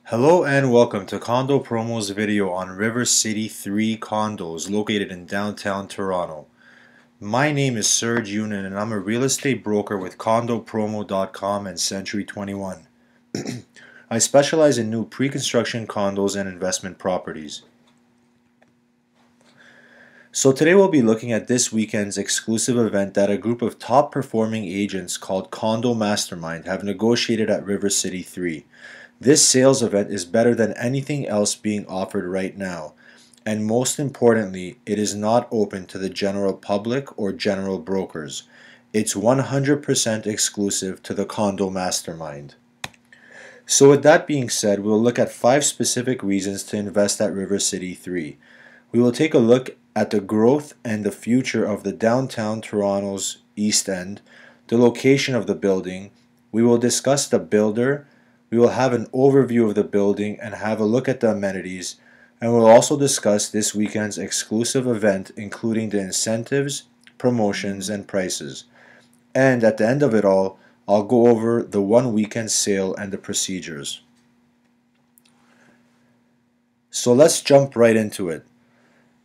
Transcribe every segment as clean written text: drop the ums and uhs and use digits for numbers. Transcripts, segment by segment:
Hello and welcome to Condo Promo's video on River City 3 condos located in downtown Toronto. My name is Serge Younan and I'm a real estate broker with condopromo.com and Century 21. I specialize in new pre-construction condos and investment properties. So today we'll be looking at this weekend's exclusive event that a group of top performing agents called Condo Mastermind have negotiated at River City 3. This sales event is better than anything else being offered right now, and most importantly, it is not open to the general public or general brokers. It's 100% exclusive to the Condo Mastermind. So with that being said, we'll look at 5 specific reasons to invest at River City 3. We will take a look at the growth and the future of the downtown Toronto's East End, the location of the building. We will discuss the builder. We will have an overview of the building and have a look at the amenities, and we'll also discuss this weekend's exclusive event, including the incentives, promotions, and prices. And at the end of it all, I'll go over the one weekend sale and the procedures. So let's jump right into it.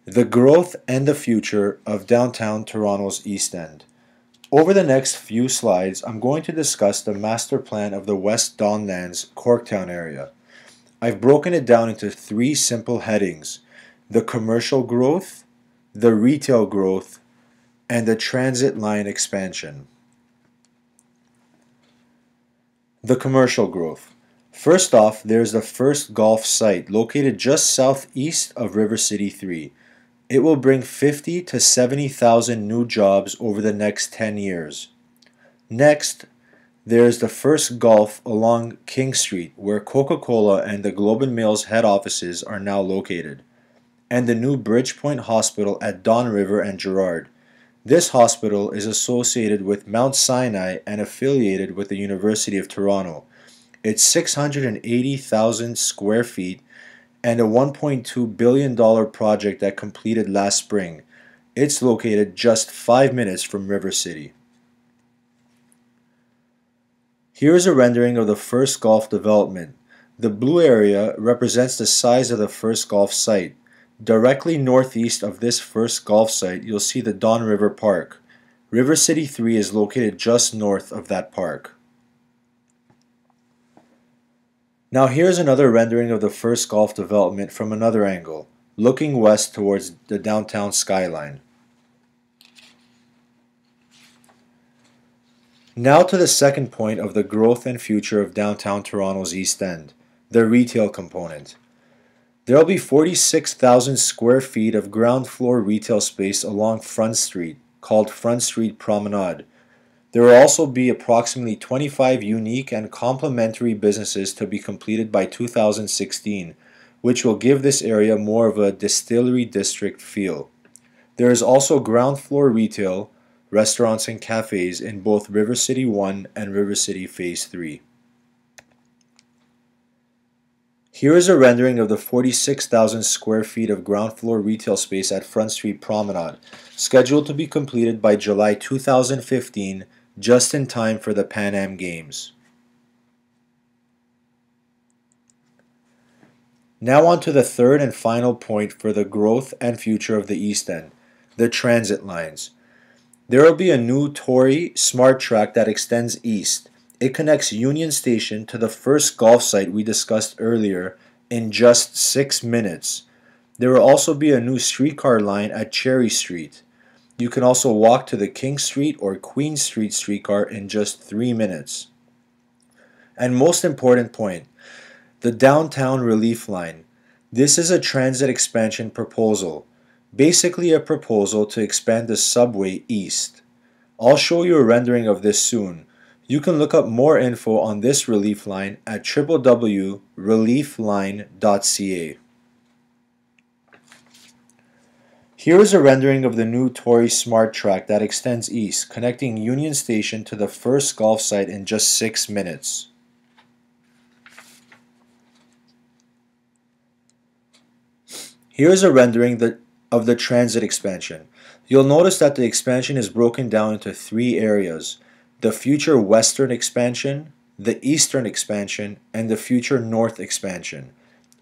The growth and the future of downtown Toronto's East End. Over the next few slides, I'm going to discuss the master plan of the West Don Lands, Corktown area. I've broken it down into 3 simple headings: the commercial growth, the retail growth, and the transit line expansion. The commercial growth. First off, there's the First Guil site located just southeast of River City 3. It will bring 50 to 70,000 new jobs over the next 10 years. Next, there is the First Guil along King Street, where Coca-Cola and the Globe and Mail's head offices are now located, and the new Bridgepoint Hospital at Don River and Gerrard. This hospital is associated with Mount Sinai and affiliated with the University of Toronto. It's 680,000 square feet and a $1.2 billion project that completed last spring. It's located just 5 minutes from River City. Here is a rendering of the First Guil development. The blue area represents the size of the First Guil site. Directly northeast of this First Guil site, you'll see the Don River Park. River City 3 is located just north of that park. Now here's another rendering of the First Guil development from another angle, looking west towards the downtown skyline. Now to the second point of the growth and future of downtown Toronto's East End, the retail component. There will be 46,000 square feet of ground floor retail space along Front Street, called Front Street Promenade. There will also be approximately 25 unique and complementary businesses to be completed by 2016, which will give this area more of a distillery district feel. There is also ground floor retail, restaurants and cafes in both River City 1 and River City Phase 3. Here is a rendering of the 46,000 square feet of ground floor retail space at Front Street Promenade, scheduled to be completed by July 2015, just in time for the Pan Am Games. Now on to the third and final point for the growth and future of the East End, the transit lines. There will be a new Tory Smart Track that extends east. It connects Union Station to the First Guil site we discussed earlier in just 6 minutes. There will also be a new streetcar line at Cherry Street. You can also walk to the King Street or Queen Street streetcar in just 3 minutes. And most important point, the Downtown Relief Line. This is a transit expansion proposal, basically a proposal to expand the subway east. I'll show you a rendering of this soon. You can look up more info on this relief line at www.reliefline.ca. Here is a rendering of the new Tory Smart Track that extends east, connecting Union Station to the First Guil site in just 6 minutes. Here is a rendering of the transit expansion. You'll notice that the expansion is broken down into 3 areas: the future western expansion, the Eastern Expansion, and the future North Expansion.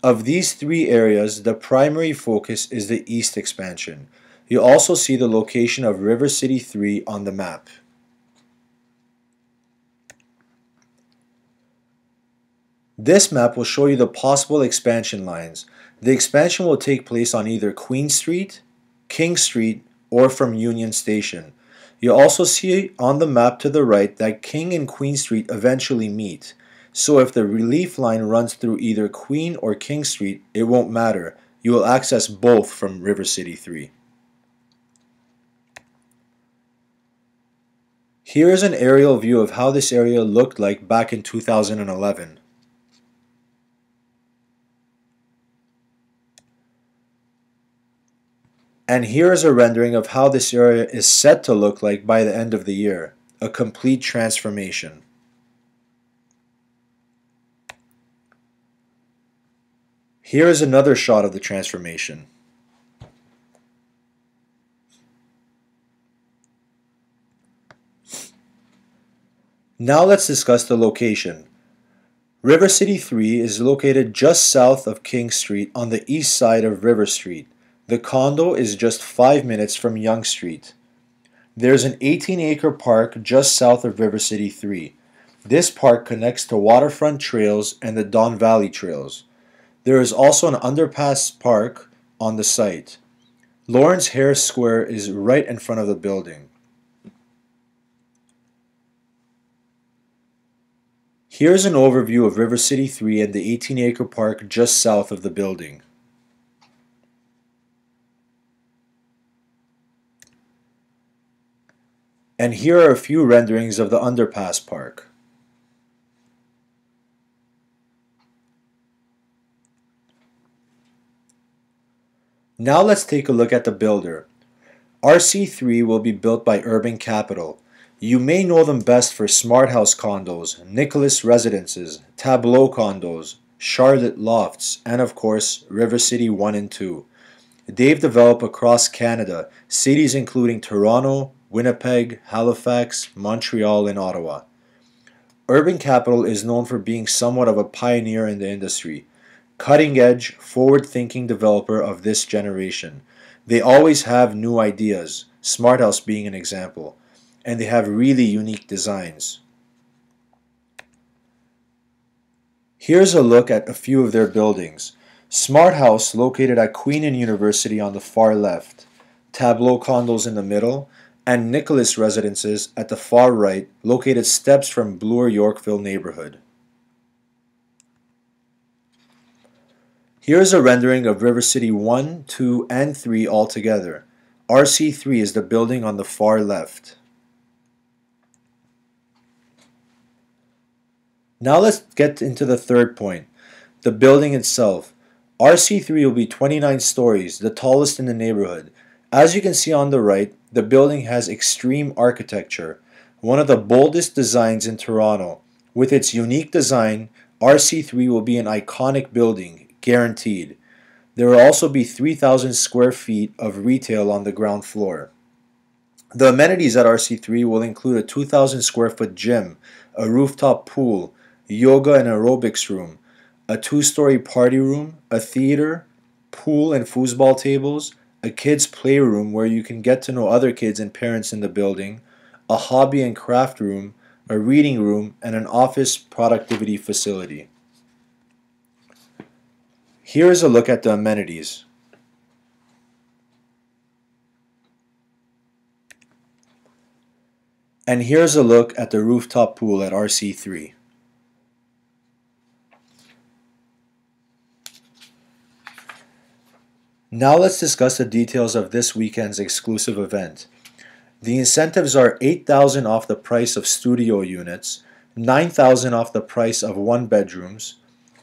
Of these three areas, the primary focus is the East Expansion. You'll also see the location of River City 3 on the map. This map will show you the possible expansion lines. The expansion will take place on either Queen Street, King Street, or from Union Station. You'll also see on the map to the right that King and Queen Street eventually meet. So if the relief line runs through either Queen or King Street, it won't matter. You will access both from River City 3. Here is an aerial view of how this area looked like back in 2011. And here is a rendering of how this area is set to look like by the end of the year, a complete transformation. Here is another shot of the transformation. Now let's discuss the location. River City 3 is located just south of King Street on the east side of River Street. The condo is just 5 minutes from Yonge Street. There's an 18-acre park just south of River City 3. This park connects to waterfront trails and the Don Valley trails. There is also an underpass park on the site. Lawrence Harris Square is right in front of the building. Here's an overview of River City 3 and the 18-acre park just south of the building. And here are a few renderings of the underpass park. Now let's take a look at the builder. RC3 will be built by Urban Capital. You may know them best for Smart House Condos, Nicholas Residences, Tableau Condos, Charlotte Lofts, and of course, River City 1 and 2. They've developed across Canada, cities including Toronto, Winnipeg, Halifax, Montreal, and Ottawa. Urban Capital is known for being somewhat of a pioneer in the industry, cutting-edge, forward-thinking developer of this generation. They always have new ideas, Smart House being an example, and they have really unique designs. Here's a look at a few of their buildings. Smart House located at Queen and University on the far left, Tableau Condos in the middle, and Nicholas Residences at the far right, located steps from Bloor-Yorkville neighborhood. Here is a rendering of River City 1, 2, and 3 all together. RC3 is the building on the far left. Now let's get into the third point, the building itself. RC3 will be 29 stories, the tallest in the neighborhood. As you can see on the right, the building has extreme architecture, one of the boldest designs in Toronto. With its unique design, RC3 will be an iconic building, guaranteed. There will also be 3,000 square feet of retail on the ground floor. The amenities at RC3 will include a 2,000 square foot gym, a rooftop pool, yoga and aerobics room, a 2-story party room, a theater, pool and foosball tables, a kids' playroom where you can get to know other kids and parents in the building, a hobby and craft room, a reading room, and an office productivity facility. Here is a look at the amenities. And here's a look at the rooftop pool at RC3. Now let's discuss the details of this weekend's exclusive event. The incentives are $8,000 off the price of studio units, $9,000 off the price of one-bedrooms,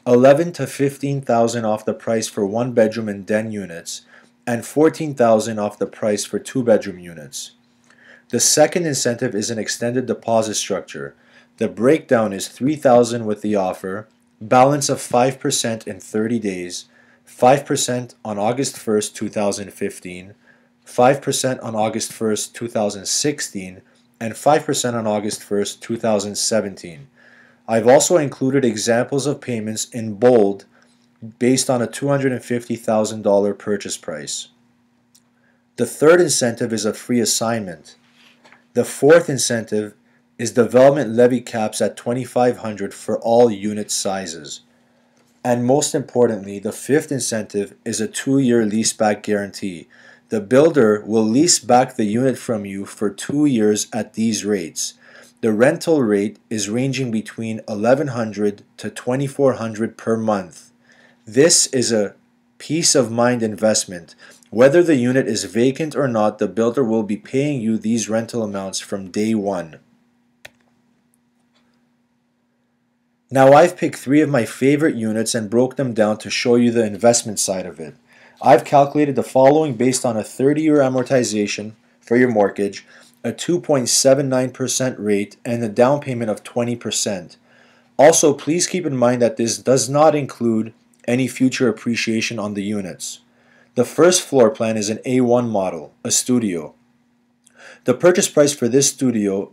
$11,000 to $15,000 off the price for one-bedroom and den units, and $14,000 off the price for two-bedroom units. The second incentive is an extended deposit structure. The breakdown is $3,000 with the offer, balance of 5% in 30 days, 5% on August 1st, 2015, 5% on August 1st, 2016, and 5% on August 1st, 2017. I've also included examples of payments in bold based on a $250,000 purchase price. The third incentive is a free assignment. The fourth incentive is development levy caps at $2,500 for all unit sizes. And most importantly, the fifth incentive is a 2-year leaseback guarantee. The builder will lease back the unit from you for 2 years at these rates. The rental rate is ranging between $1,100 to $2,400 per month. This is a peace of mind investment. Whether the unit is vacant or not, the builder will be paying you these rental amounts from day one. Now I've picked 3 of my favorite units and broke them down to show you the investment side of it. I've calculated the following based on a 30-year amortization for your mortgage, a 2.79% rate, and a down payment of 20%. Also, please keep in mind that this does not include any future appreciation on the units. The first floor plan is an A1 model, a studio. The purchase price for this studio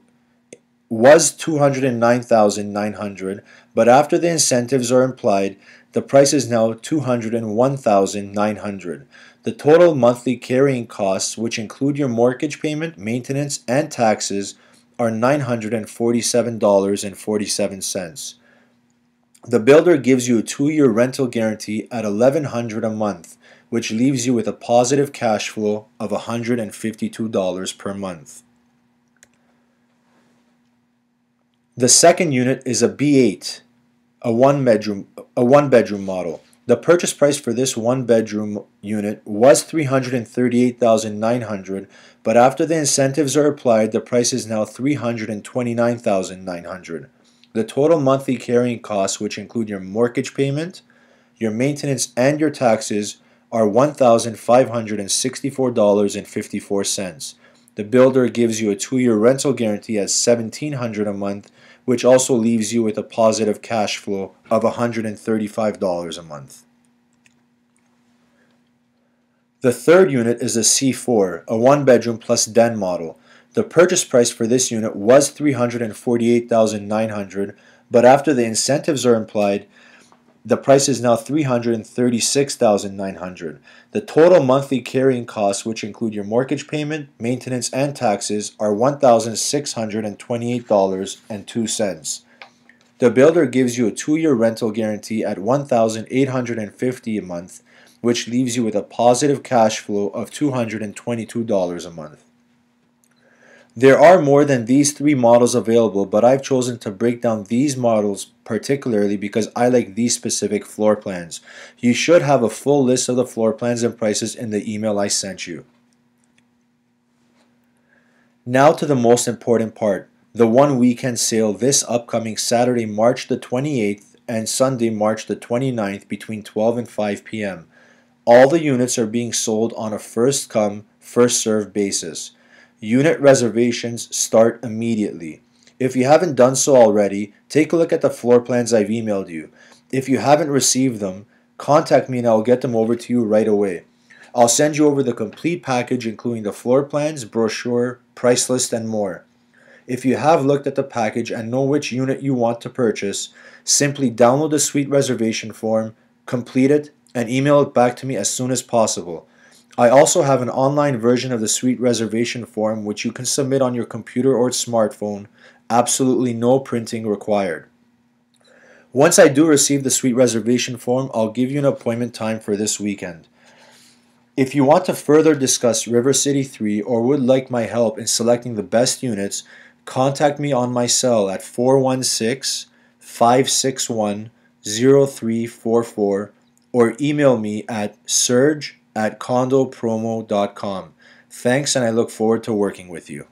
was $209,900, but after the incentives are implied, the price is now $201,900. The total monthly carrying costs, which include your mortgage payment, maintenance, and taxes, are $947.47. The builder gives you a 2-year rental guarantee at $1,100 a month, which leaves you with a positive cash flow of $152 per month. The second unit is a B8, a one-bedroom model. The purchase price for this one-bedroom unit was $338,900, but after the incentives are applied, the price is now $329,900. The total monthly carrying costs, which include your mortgage payment, your maintenance, and your taxes, are $1,564.54. The builder gives you a 2-year rental guarantee at $1,700 a month, which also leaves you with a positive cash flow of $135 a month. The third unit is a C4, a one-bedroom plus den model. The purchase price for this unit was $348,900, but after the incentives are implied, the price is now $336,900. The total monthly carrying costs, which include your mortgage payment, maintenance, and taxes, are $1,628.02. The builder gives you a 2-year rental guarantee at $1,850 a month, which leaves you with a positive cash flow of $222 a month. There are more than these 3 models available, but I've chosen to break down these models particularly because I like these specific floor plans. You should have a full list of the floor plans and prices in the email I sent you. Now to the most important part, the one weekend sale this upcoming Saturday, March the 28th and Sunday, March the 29th between 12 and 5 p.m. All the units are being sold on a first come, first served basis. Unit reservations start immediately. If you haven't done so already, take a look at the floor plans I've emailed you. If you haven't received them, contact me and I'll get them over to you right away. I'll send you over the complete package including the floor plans, brochure, price list, and more. If you have looked at the package and know which unit you want to purchase, simply download the suite reservation form, complete it, and email it back to me as soon as possible. I also have an online version of the suite reservation form which you can submit on your computer or smartphone, absolutely no printing required. Once I do receive the suite reservation form, I'll give you an appointment time for this weekend. If you want to further discuss River City 3 or would like my help in selecting the best units, contact me on my cell at 416-561-0344 or email me at serge@condopromo.com. Thanks, and I look forward to working with you.